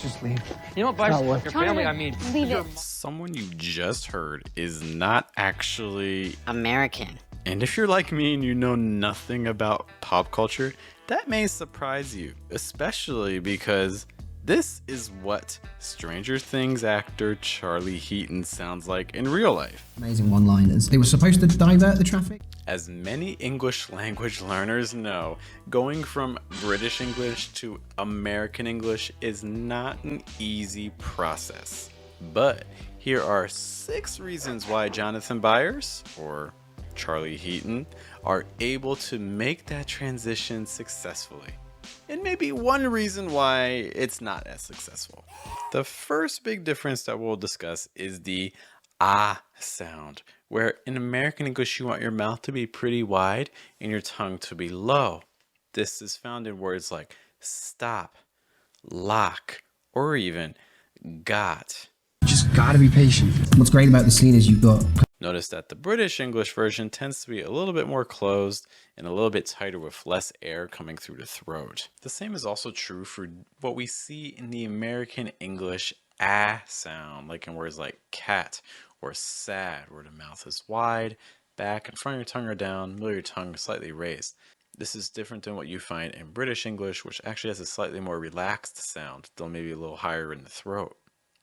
Just leave. You know what, Byers? Not worth Your it. family, I mean, Leave it. Someone you just heard is not actually American. And if you're like me and you know nothing about pop culture, that may surprise you, especially because this is what Stranger Things actor Charlie Heaton sounds like in real life. Amazing one-liners. They were supposed to divert the traffic. As many English language learners know, going from British English to American English is not an easy process. But here are 6 reasons why Jonathan Byers, or Charlie Heaton, are able to make that transition successfully. And maybe one reason why it's not as successful. The first big difference that we'll discuss is the ah sound, where in American English you want your mouth to be pretty wide and your tongue to be low. This is found in words like stop, lock, or even got. You just gotta be patient. What's great about the scene is you've got... Notice that the British English version tends to be a little bit more closed and a little bit tighter with less air coming through the throat. The same is also true for what we see in the American English ah sound, like in words like cat or sad, where the mouth is wide, back and front of your tongue are down, middle of your tongue is slightly raised. This is different than what you find in British English, which actually has a slightly more relaxed sound, though maybe a little higher in the throat.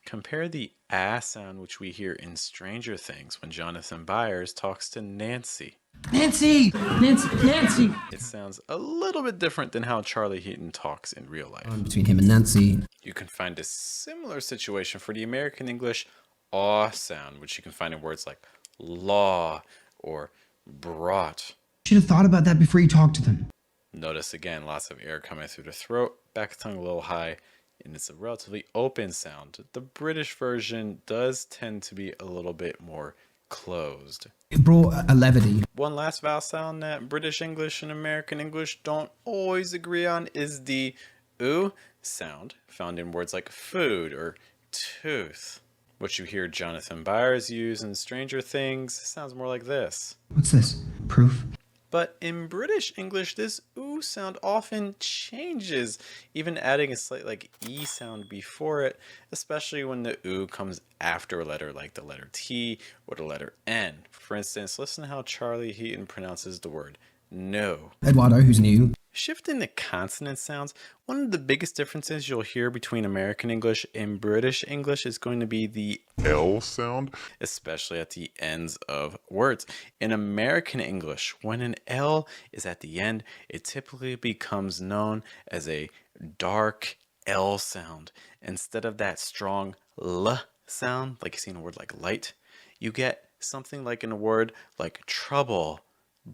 Compare the ah sound which we hear in Stranger Things when Jonathan Byers talks to Nancy. Nancy! Nancy! Nancy! It sounds a little bit different than how Charlie Heaton talks in real life. Between him and Nancy. You can find a similar situation for the American English aw sound, which you can find in words like law or brought. Should have thought about that before you talked to them. Notice again, lots of air coming through the throat, back tongue a little high, and it's a relatively open sound. The British version does tend to be a little bit more closed. It brought a levity. One last vowel sound that British English and American English don't always agree on is the oo sound, found in words like food or tooth. What you hear Jonathan Byers use in Stranger Things sounds more like this. What's this? Proof? But in British English, this oo sound often changes, even adding a slight like e sound before it, especially when the oo comes after a letter like the letter T or the letter N. For instance, listen to how Charlie Heaton pronounces the word no. Eduardo, who's new. Shifting the consonant sounds, one of the biggest differences you'll hear between American English and British English is going to be the L sound, especially at the ends of words. In American English, when an L is at the end, it typically becomes known as a dark L sound. Instead of that strong L sound, like you see in a word like light, you get something like in a word like trouble,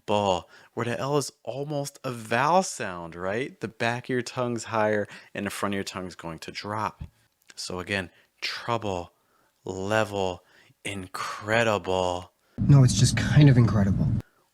ball, where the L is almost a vowel sound, right? The back of your tongue's higher and the front of your tongue's going to drop. So again, trouble, level, incredible. No, it's just kind of incredible.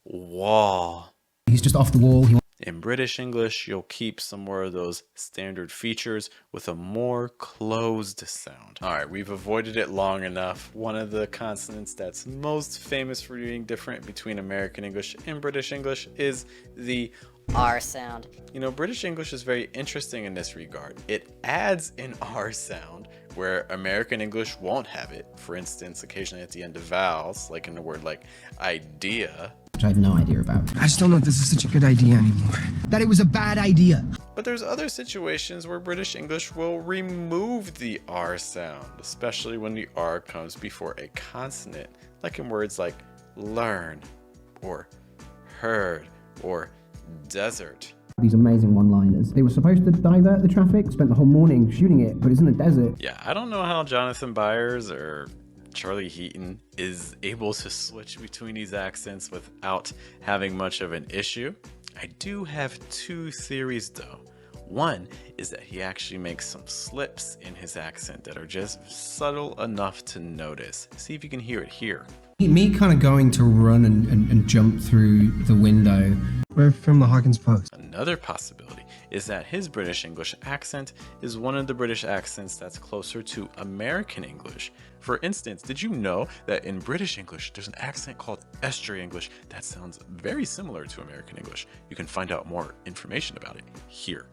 Wall. He's just off the wall. In British English, you'll keep some more of those standard features with a more closed sound. All right, we've avoided it long enough. One of the consonants that's most famous for being different between American English and British English is the R sound. You know, British English is very interesting in this regard. It adds an R sound where American English won't have it. For instance, occasionally at the end of vowels, like in a word like idea. Which I have no idea about. I just don't know if this is such a good idea anymore. That it was a bad idea. But there's other situations where British English will remove the R sound, especially when the R comes before a consonant, like in words like learn, or heard, or desert. These amazing one-liners. They were supposed to divert the traffic, spent the whole morning shooting it, but it's in the desert. Yeah, I don't know how Jonathan Byers or Charlie Heaton is able to switch between these accents without having much of an issue. I do have 2 theories though. One is that he actually makes some slips in his accent that are just subtle enough to notice. See if you can hear it here. Me kind of going to run and jump through the window. We're from the Hawkins Post. Another possibility is that his British English accent is one of the British accents that's closer to American English. For instance, did you know that in British English, there's an accent called Estuary English that sounds very similar to American English? You can find out more information about it here.